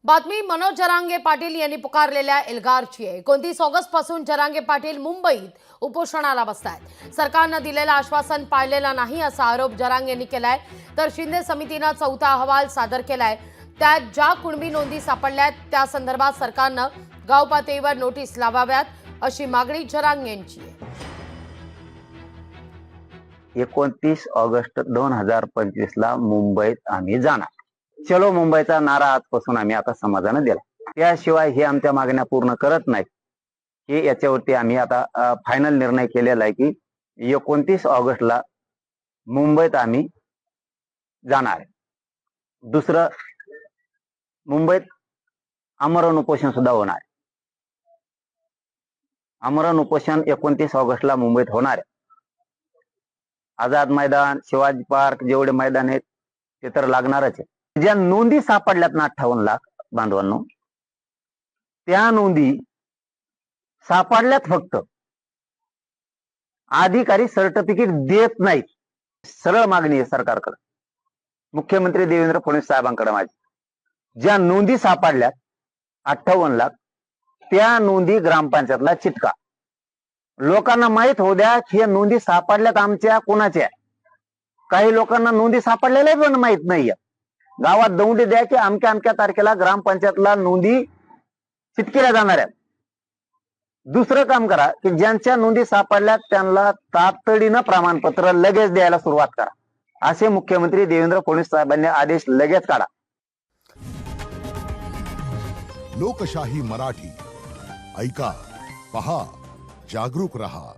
बातमी मनोज जरांगे पाटील यांनी पुकारलेल्या एल्गारची आहे। 29 ऑगस्ट पासून जरांगे पाटील मुंबईत उपोषणाला बसतायत। सरकारने दिलेलं आश्वासन पाळलेलं नाही असा आरोप जरांगे यांनी केलाय। तर शिंदे समितीने चौथा अहवाल सादर केलाय। त्यात ज्या कुणबी नोंदी सापडल्यात त्या संदर्भात सरकारने गाव पातळीवर नोटीस लावाव्यात अशी मागणी जरांगे यांची आहे। 29 ऑगस्ट 2025 ला मुंबईत आम्ही जाणार। चलो मुंबईचा नारा आजपासून आम्ही आता समाजाने दिला। त्याशिवाय हे आमच्या मागण्या पूर्ण करत नाहीत की याच्यावरती आम्ही आता फायनल निर्णय केलेला आहे की 29 ऑगस्टला मुंबईत आम्ही जाणार। दुसरं, मुंबईत आमरण उपोषण सुद्धा होणार। आमरण उपोषण 29 ऑगस्टला मुंबईत होणार आहे। आझाद मैदान, शिवाजी पार्क, जेवढे मैदान आहेत ते तर लागणारच आहे। ज्या नोंदी सापडल्यात ना 58 लाख बांधवांनो, त्या नोंदी सापडल्यात, फक्त अधिकारी सर्टिफिकेट देत नाहीत। सरळ मागणी आहे सरकारकडे, मुख्यमंत्री देवेंद्र फडणवीस साहेबांकडे माझी। ज्या नोंदी सापडल्यात 58 लाख, त्या नोंदी ग्रामपंचायतला चिटका। लोकांना माहित होऊ द्या की नोंदी सापडल्यात आमच्या कोणाच्या। काही लोकांना नोंदी सापडलेल्या पण माहित नाहीये। गावात दौंडी द्या की अमक्या अमक्या तारखेला ग्रामपंचायतला नोंदी चिटकेल्या जाणार आहेत। दुसरं काम करा की ज्यांच्या नोंदी सापडल्यात त्यांना तातडीनं प्रमाणपत्र लगेच द्यायला सुरुवात करा, असे मुख्यमंत्री देवेंद्र फडणवीस साहेबांनी आदेश लगेच काढा। लोकशाही मराठी ऐका, पहा, जागरूक रहा।